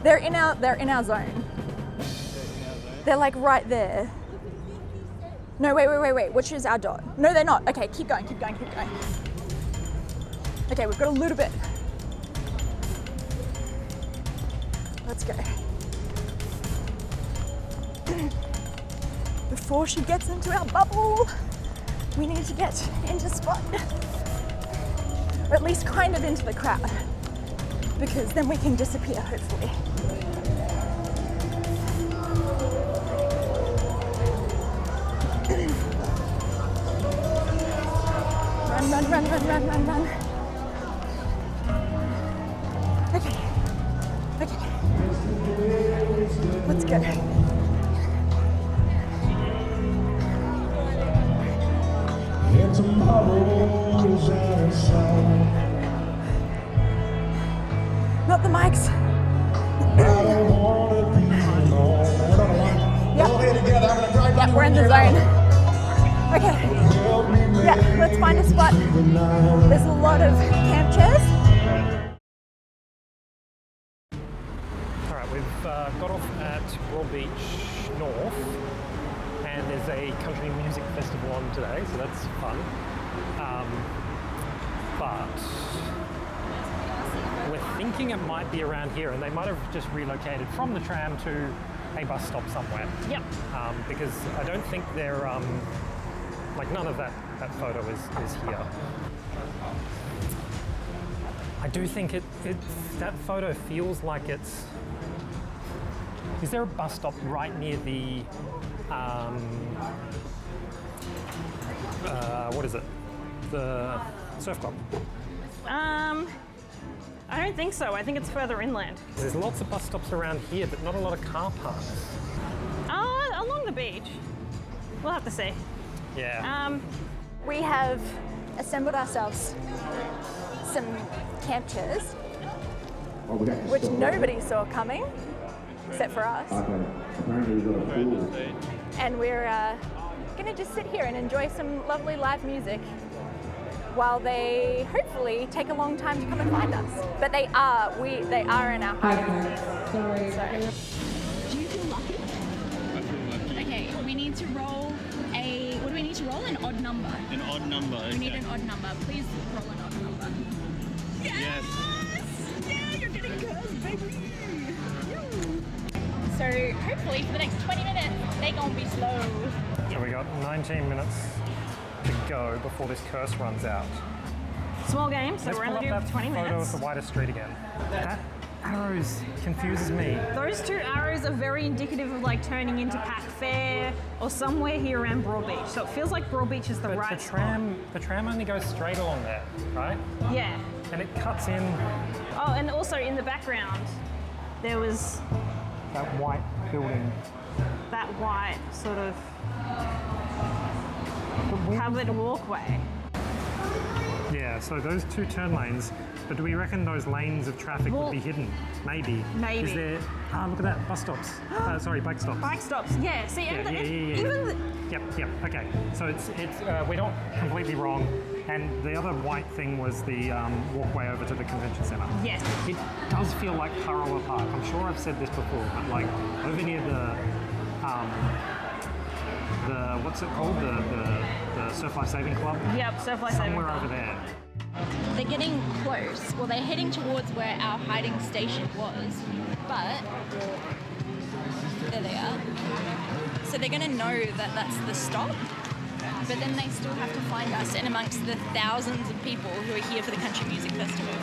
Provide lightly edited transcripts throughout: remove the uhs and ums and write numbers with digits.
They're in our zone. They're like right there. No, wait. Which is our dot? No, they're not. Okay, keep going. Okay, we've got a little bit. Let's go. Before she gets into our bubble, we need to get into spot. Or at least kind of into the crowd. Because then we can disappear, hopefully. Run. Okay. Let's go. Not the mics. Yep, we're in the zone. Okay. Yeah, let's find a spot. There's a lot of camp chairs. Alright, we've got off at Broadbeach North, and there's a country music festival on today, so that's fun. But we're thinking it might be around here, and they might have just relocated from the tram to a bus stop somewhere. Yep. Because I don't think they're, like none of that photo is here. I do think that photo feels like it's... Is there a bus stop right near the, what is it? The surf club? I don't think so. I think it's further inland. There's lots of bus stops around here, but not a lot of car parks. Along the beach. We'll have to see. Yeah. We have assembled ourselves some camp chairs, which nobody saw coming, except for us. And we're gonna just sit here and enjoy some lovely live music while they hopefully take a long time to come and find us. But they are in our hiding. So. Do you feel lucky? I feel lucky. Okay, we need to roll what do we need to roll? An odd number. An odd number, okay. We need an odd number. Please roll an odd number. Yes! Yeah, you're getting good, baby! So hopefully for the next 20 minutes, they gonna be slow. So we got 19 minutes to go before this curse runs out. Small game, so Let's we're pull only up doing that 20 photo minutes. of the wider street again. That arrows confuses me. Those two arrows are very indicative of like turning into Pack Fair or somewhere here around Broadbeach. So it feels like Broadbeach is the But right the tram only goes straight along there, right? spot. Yeah. And it cuts in Oh, and also in the background, there was that white building. that white sort of covered walkway. Yeah, so those two turn lanes, but do we reckon those lanes of traffic would be hidden? Maybe. Maybe. Is there, look at that, bus stops. Sorry, bike stops. Bike stops, yeah. See, and Yeah. even the, Yep, okay. So it's we're not completely wrong. And the other white thing was the walkway over to the convention centre. yes. It does feel like Karoa Park. I'm sure I've said this before, but like over near the what's it called? The Surf Life Saving Club? Yep, Surf Life Saving Somewhere Club. over there. They're getting close. Well, they're heading towards where our hiding station was, but there they are. So they're gonna know that that's the stop, but then they still have to find us in amongst the thousands of people who are here for the Country Music Festival.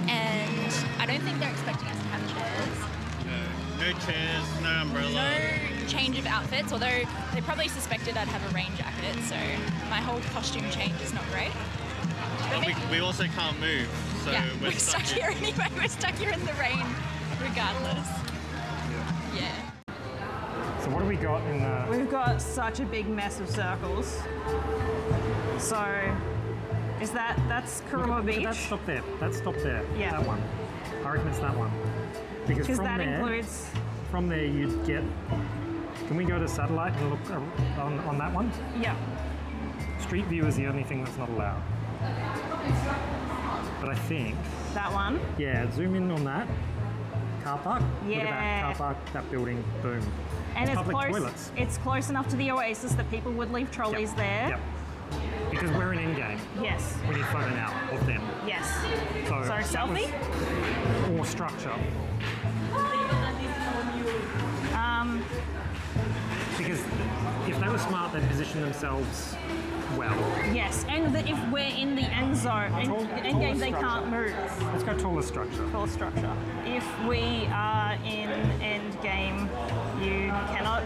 And I don't think they're expecting us to have chairs. No chairs, no umbrella. No change of outfits, although they probably suspected I'd have a rain jacket, so my whole costume change is not great. But we also can't move, so Yeah, we're stuck here anyway. We're stuck here in the rain, regardless. Yeah. So what do we got in the... We've got such a big mess of circles. So, is that's Karoa Beach? That stop there. That stop there. Yeah. That one. I reckon it's that one. Because Because from that there, includes... from there you'd get... Can we go to satellite and look on that one? Yeah. Street view is the only thing that's not allowed. But I think... That one. Yeah, zoom in on that. car park. Look at Yeah. that car park, that building, boom. And it's public close. toilets. It's close enough to the Oasis that people would leave trolleys there. Yep. Because we're in endgame. Yes. We need photo now of them. Yes. So So that selfie. was more structure. Because if they were smart, they'd position themselves well. Yes, and if we're in the end zone, end game, they can't move. Let's go tallest structure. Full structure. If we are in end game, you cannot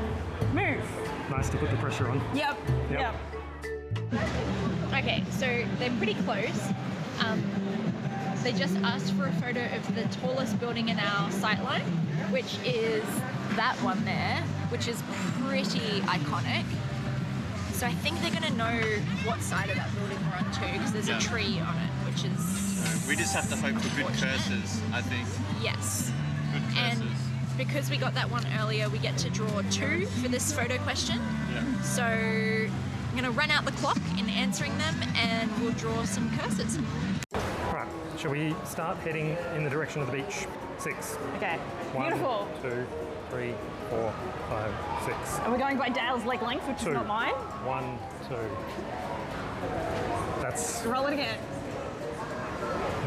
move. Nice to put the pressure on. Yep. Yep. Okay, so they're pretty close. They just asked for a photo of the tallest building in our sightline, which is that one there, which is pretty iconic. So I think they're going to know what side of that building we're on too, because there's a tree on it, which is... We just have to hope for good curses, I think. Yes. Good curses. And because we got that one earlier, we get to draw 2 for this photo question. Yeah. So I'm going to run out the clock in answering them and we'll draw some curses. Right, shall we start heading in the direction of the beach? 6. Okay. 1, Beautiful. 2, 3, 4, 5, 6. And we're going by Dale's leg length, which 2. is not mine. 1, 2. That's Roll it again.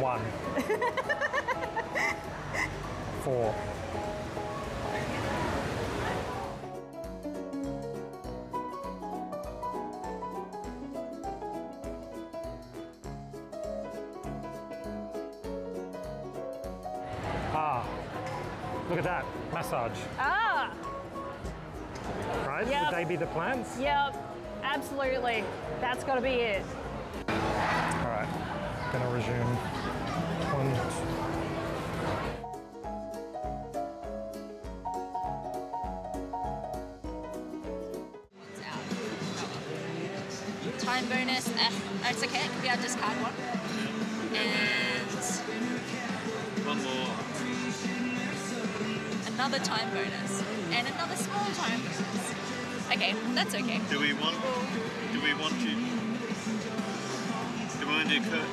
1. 4. Ah, look at that, massage, Ah, right? Yep. Would they be the plants? yep, absolutely. That's got to be it. All right, gonna resume. 1, 2. Time bonus, it's okay, it could be our discard one. And One more. another time bonus. And another small time bonus. Okay, that's okay. Do we want to? Do we want to do the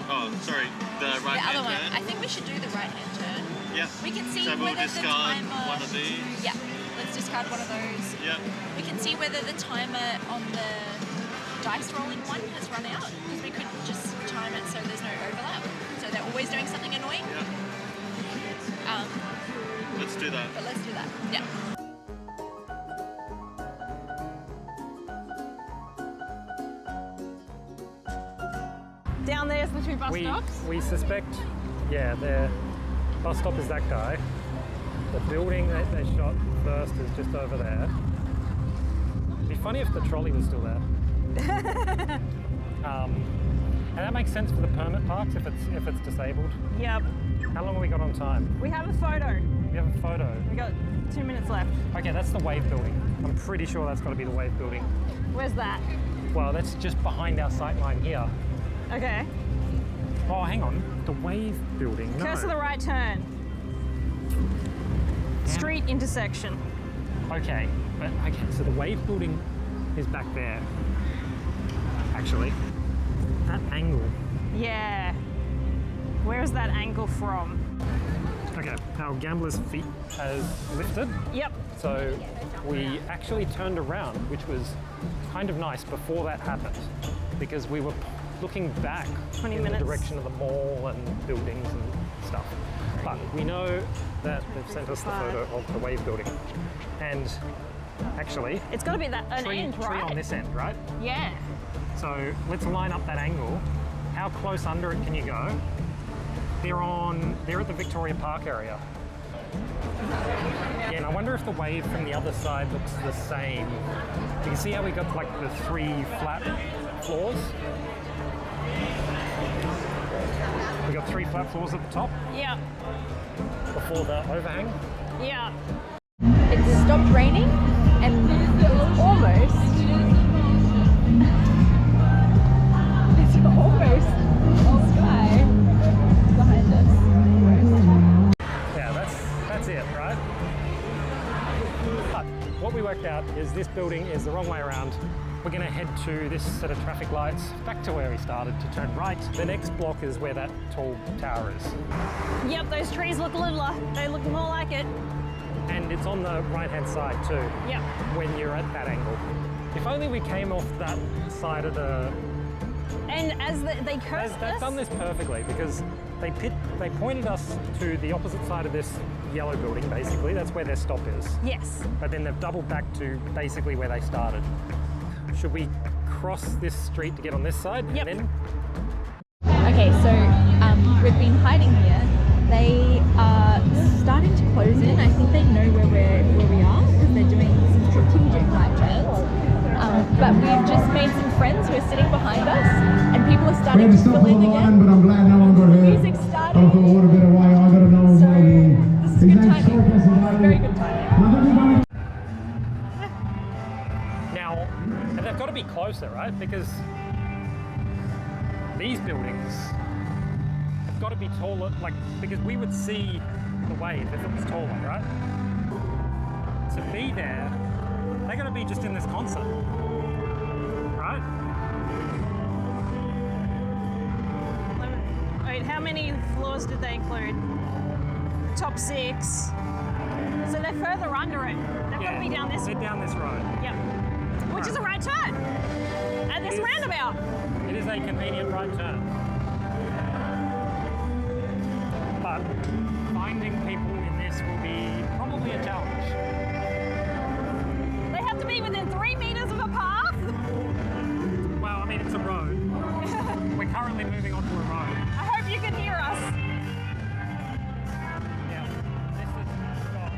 The right other hand one, turn? I think we should do the right hand turn. Yeah. We can see so we'll whether the discard timer... one of these. Yeah, let's discard one of those. Yeah. We can see whether the timer on the dice rolling one has run out, because we could just time it so there's no overlap. So they're always doing something annoying. Yeah. Let's do that. But let's do that. Yeah. Down there's the 2 bus stops. We suspect, yeah, their bus stop is that guy. The building that they shot first is just over there. It'd be funny if the trolley was still there. And that makes sense for the permit parks if it's disabled. Yep. How long have we got on time? We have a photo. We have a photo. We got 2 minutes left. Okay, that's the wave building. I'm pretty sure that's got to be the wave building. Where's that? Well, that's just behind our sight line here. Okay. Oh, hang on. The wave building. No. Curse of the right turn. Street intersection. Okay, but okay, so the wave building is back there. Actually, that angle. Yeah. Where is that angle from? Okay, our gambler's feet has lifted, Yep. so we actually turned around, which was kind of nice before that happened, because we were looking back 20 in minutes. the direction of the mall and buildings and stuff. But we know that they've sent us the photo of the wave building, and actually, It's got to be that an tree end, right? on this end, right? Yeah. So let's line up that angle. How close under it can you go? They're at the Victoria Park area. Yeah, and I wonder if the wave from the other side looks the same. You can see how we got like the 3 flat floors? We got 3 flat floors at the top Yeah. before the overhang. Yeah. It stopped raining and it's almost all sky behind us. Yeah, that's it, right? But what we worked out is this building is the wrong way around. we're going to head to this set of traffic lights back to where we started to turn right. The next block is where that tall tower is. Yep, those trees look littler. They look more like it. And it's on the right-hand side too. Yep. When you're at that angle. If only we came off that side of the... And as they cursed They've us, done this perfectly because they pointed us to the opposite side of this yellow building, basically. That's where their stop is. yes. But then they've doubled back to basically where they started. Should we cross this street to get on this side? Yep. And then Okay, so we've been hiding here. They are starting to close in. I think they know where we are because they're doing some strategic right turns. But we've just made some friends who are sitting behind us, and people are starting to fill in again. But I'm glad no one got hurt. Music's starting. I thought, what a better way. I got to know So what this is good timing. Very good timing. now, and they've got to be closer, right? Because these buildings have got to be taller, like, because we would see the wave if it was taller, right? To be there, they're going to be just in this concert, right? Wait, how many floors did they include? Top 6. So they're further under it. They've got to be down this. They're down this road. Yep. Which is a right turn. At this It is. roundabout. It is a convenient right turn. But finding people in this will be probably a challenge. They have to be within 3 meters of a path. Well, I mean, it's a road. We're currently moving onto a road. I hope you can hear us. Yeah, this has got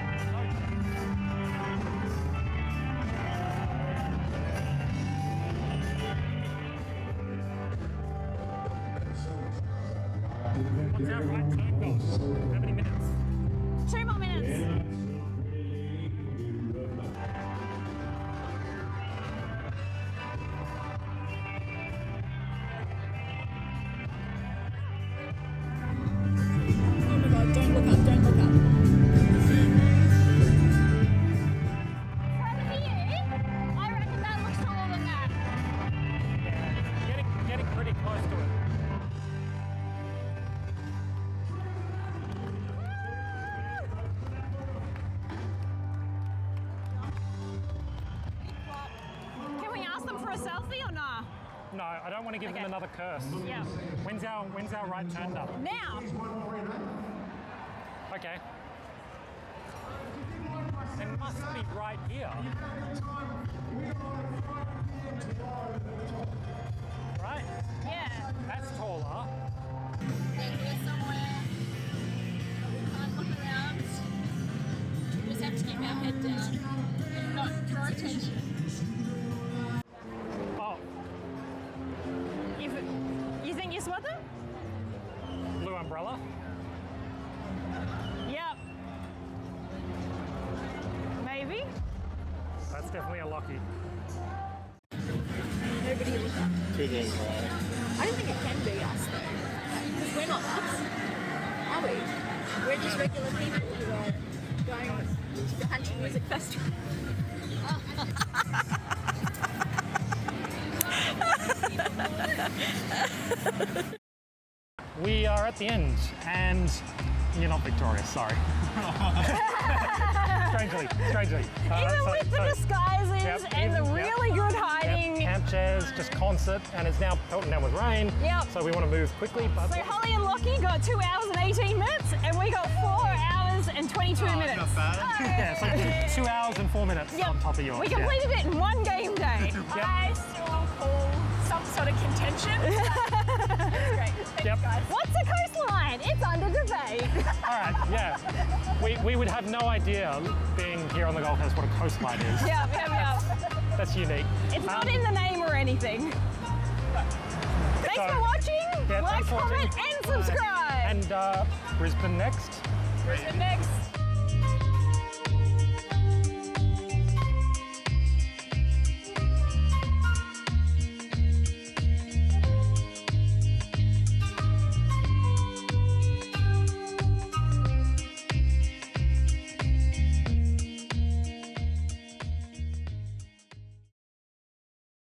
What's our right turn got? How many minutes? 2 more minutes. Oh my god, don't look up, don't look up. From here, I reckon that looks taller than that. Yeah, getting pretty close to it. Can we ask them for a selfie or not? No, I don't want to give them Okay. another curse. Yeah. When's our right turn done? Now. Okay. They must be right here. Right? Yeah. That's taller. We're somewhere, but we can't look around. We just have to keep our head down and not draw attention. Oh, You think you spot them? blue umbrella. Yep. Maybe. That's definitely a lucky. Nobody look up. I don't think it can be us though, because we're not us, are we? We're just regular people who are going to the country music festival. We are at the end, and you're not victorious, sorry. strangely. Even with the disguises Yep, and the even- really good hiding. Camp chairs, just concert, and it's now pelting down with rain. Yep. So we want to move quickly, but So Holly and Lockie got 2 hours and 18 minutes, and we got 4 hours and 22 minutes. Not bad. yeah, so 2 hours and 4 minutes Yep. on top of yours. We completed it in 1 game day. Yep. I still call some sort of contention. That's great. Thanks, Yep. guys. What's a coastline? It's under debate. All right, yeah. We would have no idea, being here on the Gold Coast, what a coastline is. Yeah. That's unique. It's not in the name or anything. Thanks So, for watching. yeah, Like, thanks for watching. comment, and subscribe. And Brisbane next. Brisbane next.